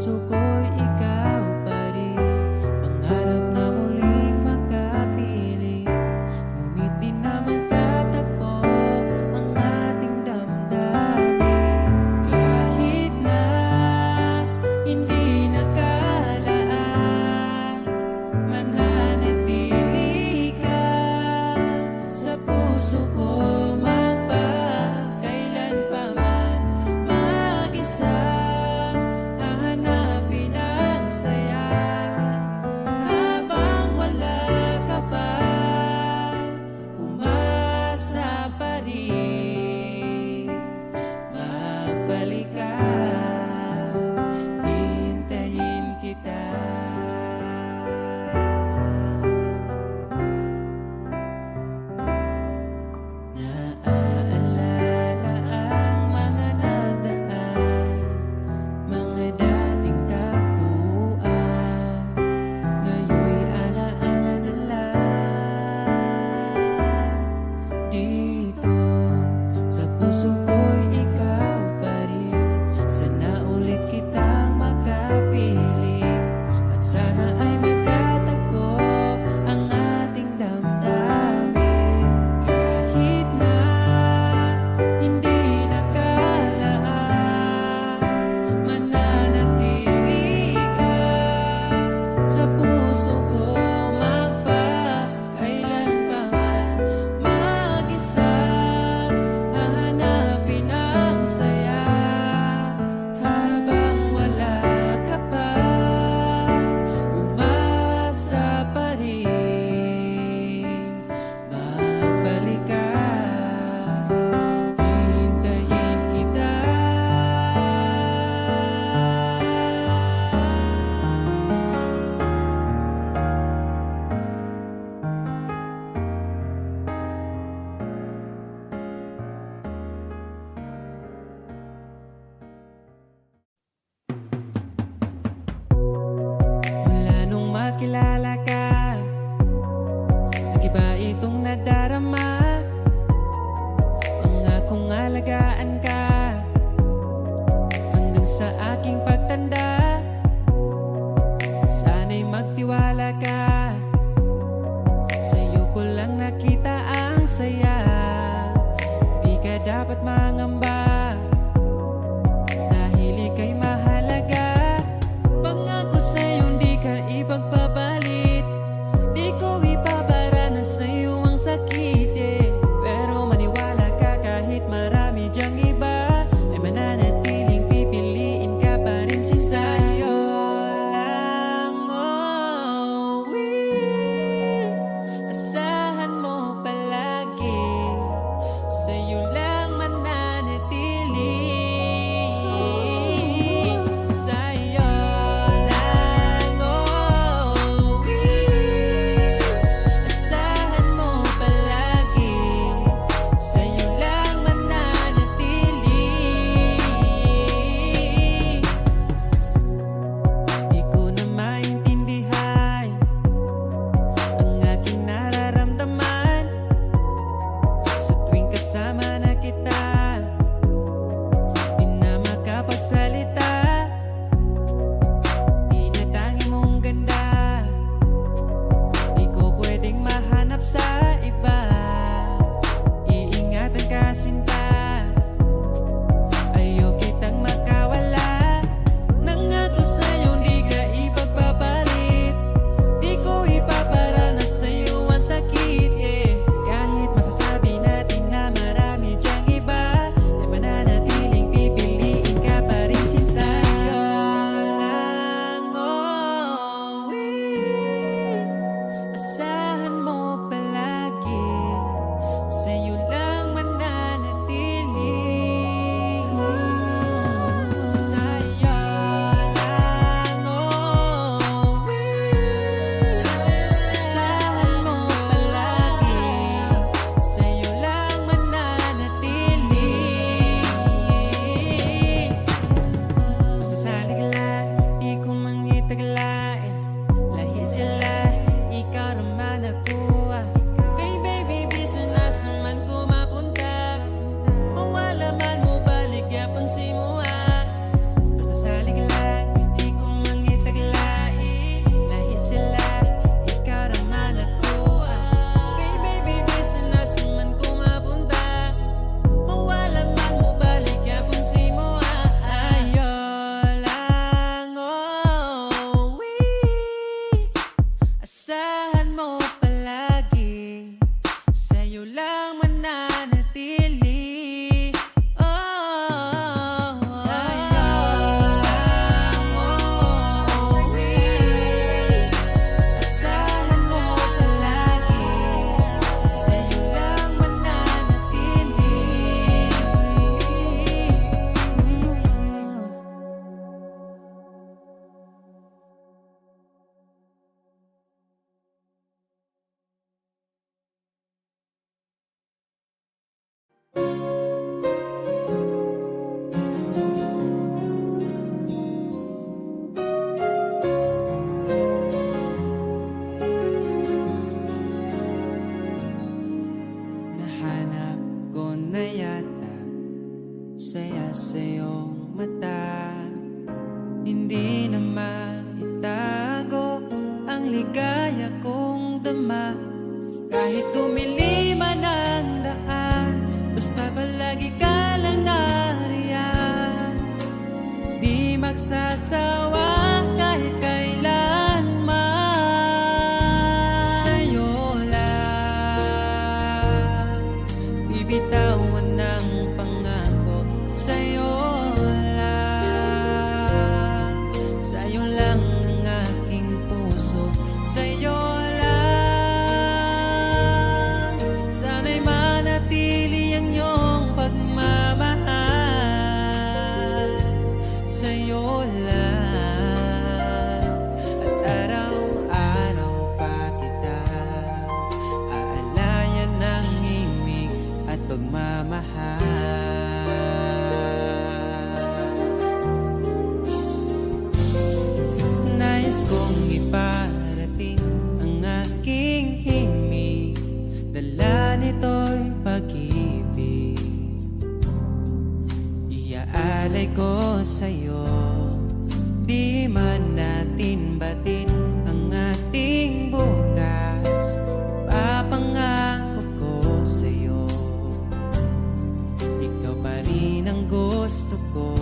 puso ko'y ikaw pa rin. Pangarap na muling makapiling, ngunit di na magkatagpo ang ating damdamin. Kahit na hindi nakalaan, mananatili ka sa puso ko. Magpakailanpaman mag-isa, hahanapin ang saya habang wala ka pa. Umasa pa rin, magbalik ka, hintayin kita. Naaalala ang mga nagdaan, mga dating tagpuan, ngayon'y alaala na lang. Dito sa puso ko'y ikaw pa rin, sana ulit kitang makapiling, at sana ay magkatagpo ang ating damdamin. Kahit na hindi nakalaan, mananatili ka sa puso ko. Magpakailanpaman mag-isa, hahanapin ang saya habang wala ka pa. Umasa pa rin, magbalik ka, hintayin kita. Mula nung makilala ka, nag-iba itong nadarama. Pangakong alagaan ka hanggang sa aking pagtanda. Sana'y magtiwala ka, sa'yo ko lang nakita ang saya. Di ka dapat mangamba, dahil ika'y mahalaga. Pangako sa'yo di ka ipagpabalik. Nahanap ko na yata saya sa iyong mata. Hindi na maitago ang ligaya kong dama. Kahit tumiliman ang daan, basta palagi ka lang nariyan. Di magsasawa kahit kailanman. Sa'yo lang bibitawan ng pangako. Sa'yo lang, sa'yo lang ang aking puso. Sa'yo lang, sana'y manatili ang iyong pagmamahal. Sa'yo lang, at araw-araw pa kita aalayan ng himig at pagmamahal. Nais kong iparating ang aking himig, dala nito'y pag-ibig. Iaalay ko sa'yo, di man natin batin ang ating bukas. Papangako ko sa'yo, ikaw pa rin ang gusto ko.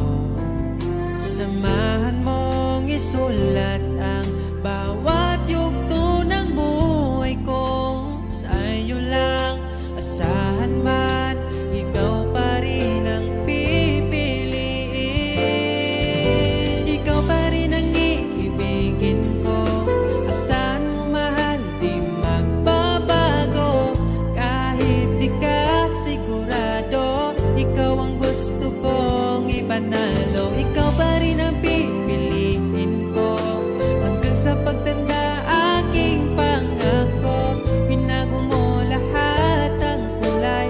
Samahan mong isulat ang bawat yugto ng buhay ko. Sa'yo lang, asahan man, ikaw pa rin ang pipiliin. Ikaw pa rin ang iibigin ko. Asahan mo mahal, di magbabago. Kahit di ka sigurado, ikaw ang gusto kong ipanalo. Ikaw pa rin ang pipiliin ko hanggang sa pagtanda, aking pangako. Binago mo lahat ang kulay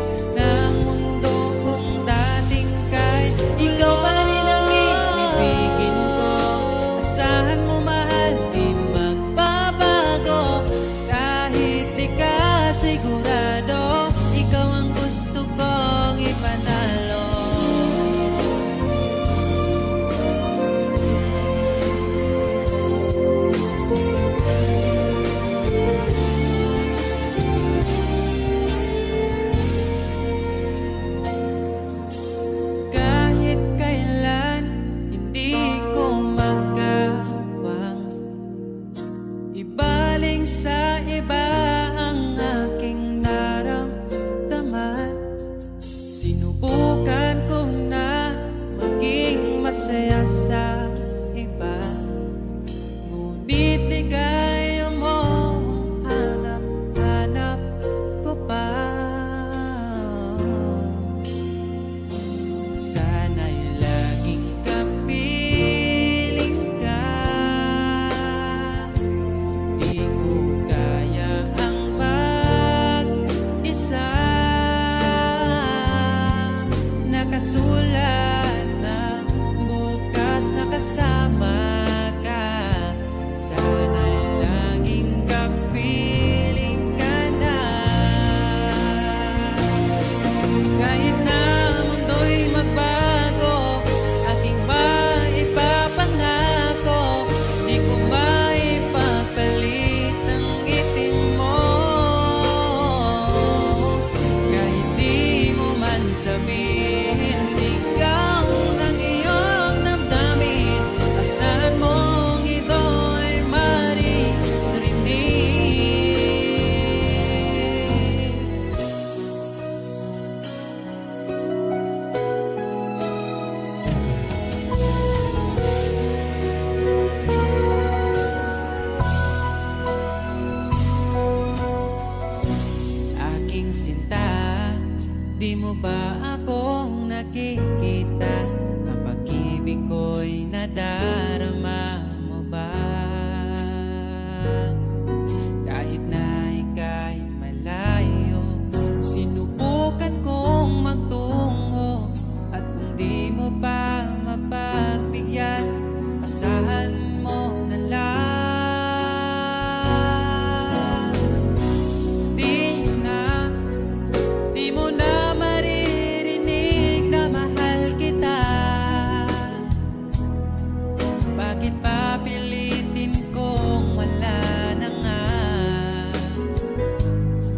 Bakit pa pilitin kong wala na nga?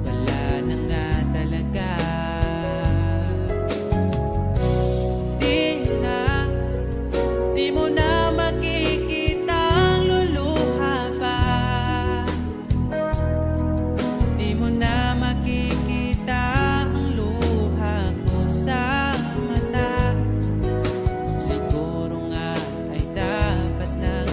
Wala na nga talaga. Di mo na makikita ang luluha pa. Di mo na makikita ang luha ko sa mata. Siguro nga ay dapat nang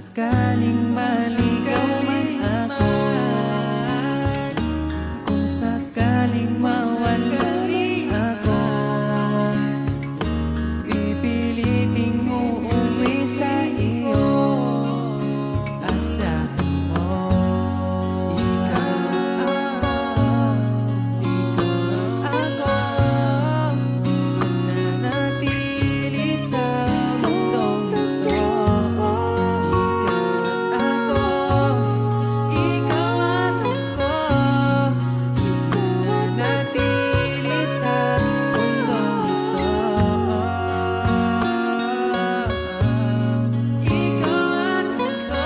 sakaling maligaw man ako, kung sakaling mawala ako, pipiliting uuwi sa iyo. Asahan mo, ikaw ako, mananatili sa mundong ito. Ikaw at ako, mananatili sa mundong ito. Ikaw at ako.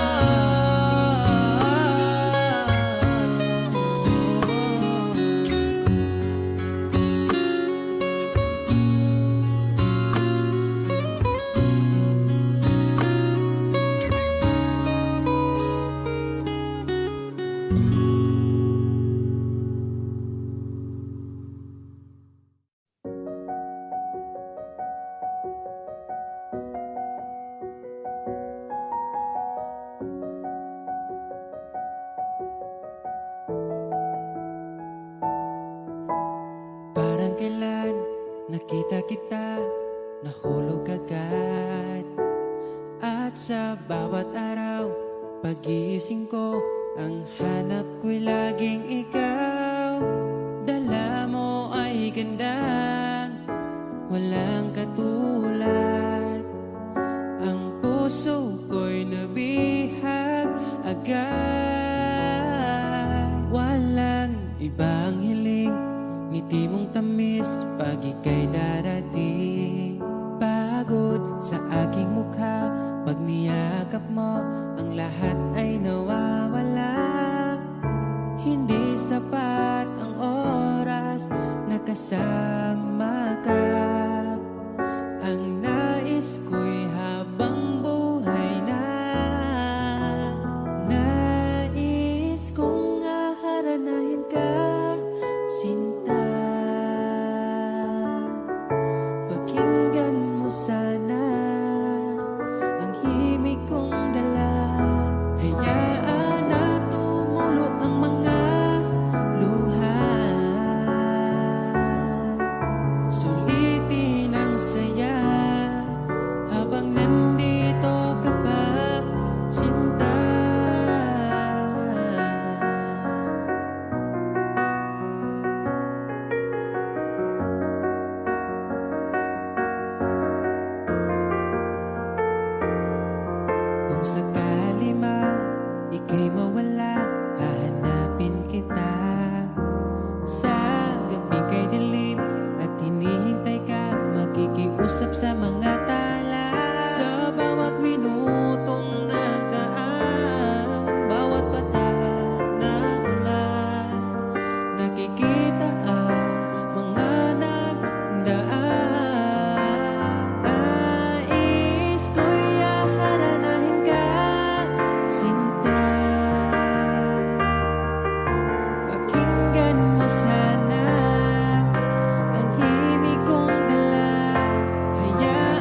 Parang kailan nakita kita, nahulog agad. At sa bawat araw, pagising ko, ang hanap ko'y laging ikaw. Dala mo ay gandang walang katulad. Ang puso ko'y nabihag agad. Walang ibang hiling, ngiti mong tamis pag ika'y darating. Pagod sa aking mukha, pag niyakap mo, ang lahat ay nawawala. Hindi sapat ang oras na kasama ka. Ang nais ko'y habang buhay na. Nais kong aharanahin ka, sinta. Pakinggan mo sana ang himig kong dala. Hayaan na tumulo ang mga luha. Sulitin ang saya habang nandito ka pa, sinta. Kung sakali mang ika'y mawala, hahanapin kita. Sa gabing kay dilim at hinihintay ka, makikiusap sa mga tala. Sa bawat minutong nagdaan, bawat patak na ulan, nakikita ang mga nagdaan. Nais ko'y aharanahin ka, sinta. Pakinggan mo sana ang himig kong dala. Hayaan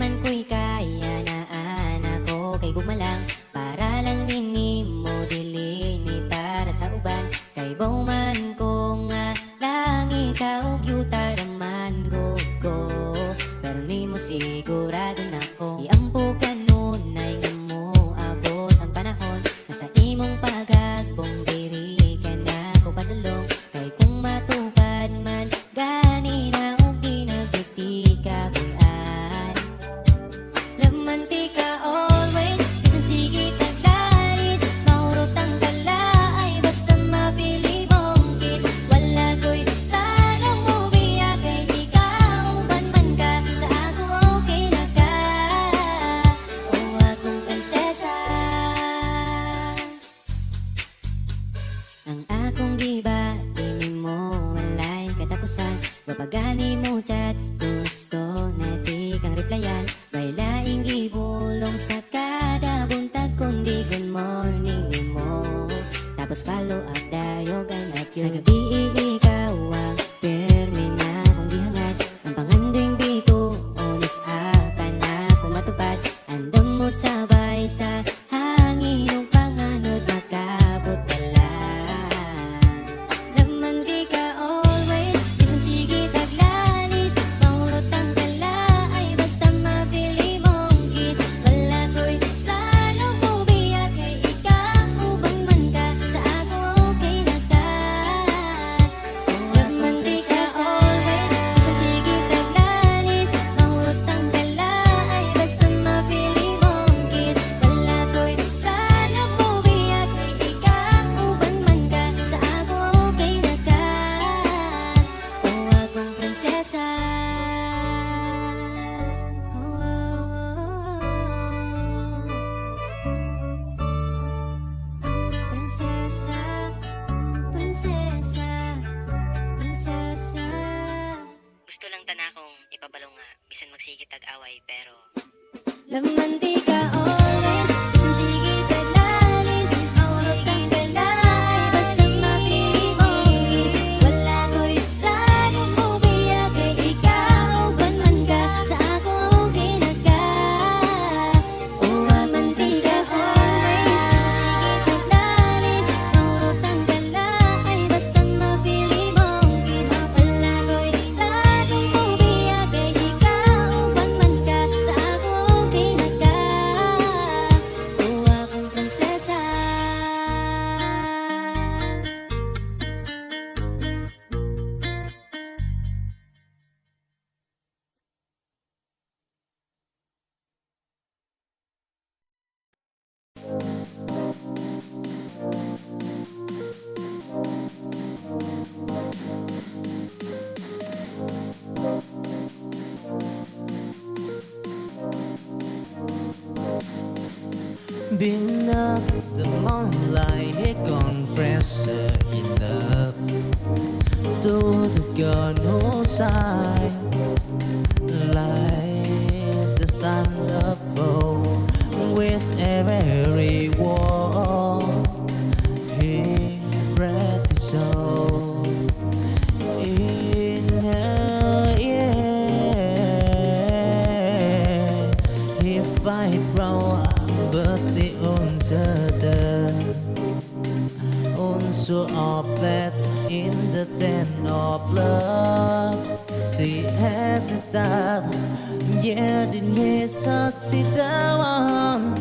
man ko'y kaya na anak ko kay gumalang para lang din mo dili ni para sa uban kay bauman ko nga langit ka og yuta raman go pero ni mo sigurado na ko iampo kanunay nga mo abot ang panahon na sa imong pagagbong diri ka na ko padulong kay kung matupad man gani na og di nagduti ka buyan lamantika always bisan sige taglaris mahurot ang kalaay basta mapili mong kiss wala ko'y tanong mo biya kay di ka uban man ka sa ako okay na ka o akong prinsesa ang akong giba di mo walay katapusan mapagani mo chat gusto na di kang replyan may laing gibulong sa kada buntag kundi good morning ni mo tapos follow up dayo ganap yun sa gabi ikaw ang permi na kong gihangad ang panganding bito onis ata na kung matupad andam mo sabay sa hangin ng panganod makabot ka lang laman di ka always bisan sige taglalis mahurot ang kalaay basta mapili mong kiss wala ko'y plano mo biya kay ikaw ubang man ka sa ako okay na ka laman di ka always bisan sige taglalis mahurot ang kalaay basta mapili mong kiss wala ko'y plano mo biya kay ikaw ubang man ka sa ako okay na ka o akong prinsesa prinsesa prinsesa prinsesa Gusto lang tana kong ipabalo nga bisan magsigit tag-away pero laman di ka always bisan sige taglalis mahurot ang kalaay basta mapili mong kiss wala ko'y plano mo biya kay ikaw uban man ka sa ako okay na ka o laman di ka always bisan sige taglalis mahurot ang kalaay basta mapili mong kiss wala ko'y plano mo biya kay ikaw uban man ka sa ako okay na ka o akong prinsesa Been up the moonlight, he confessor in love. To the gun who side, like the stand up bow with every wall. He read his soul in her ear. He fight wrong. Besi uncertain Unso oplet in the den of love She had the start Yet it miss us to down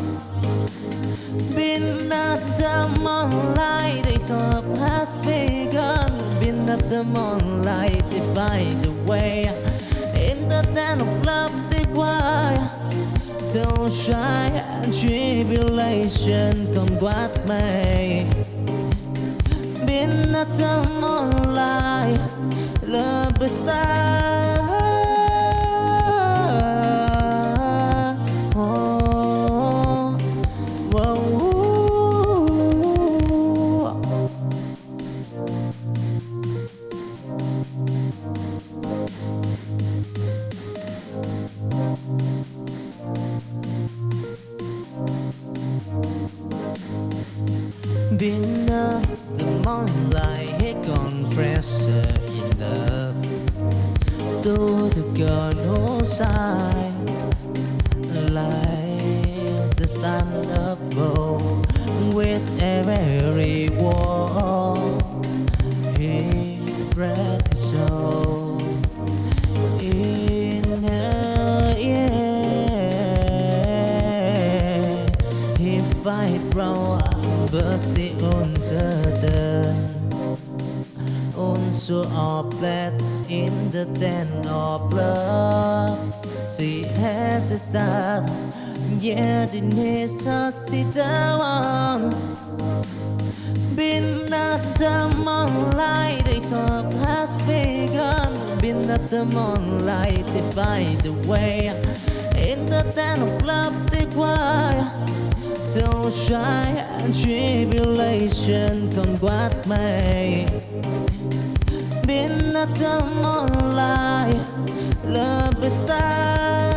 Been at the moonlight The exhort has begun Been at the moonlight They find a way In the den of love they why Don't try and tribulation come what may Been at the moonlight Love is star oh, whoa. Been up the moonlight, he confessor in love. To the gun who side, he walked, he breathed his soul in her, yeah. He fight brown besi uncertain, so oplet in the den of love. She had the start, yet in his heart down. Been at the moonlight, the club has begun. Been at the moonlight, they find the way. In the den of love, they cry. Don't shy and tribulation come what may. Been at the moonlight, love is time.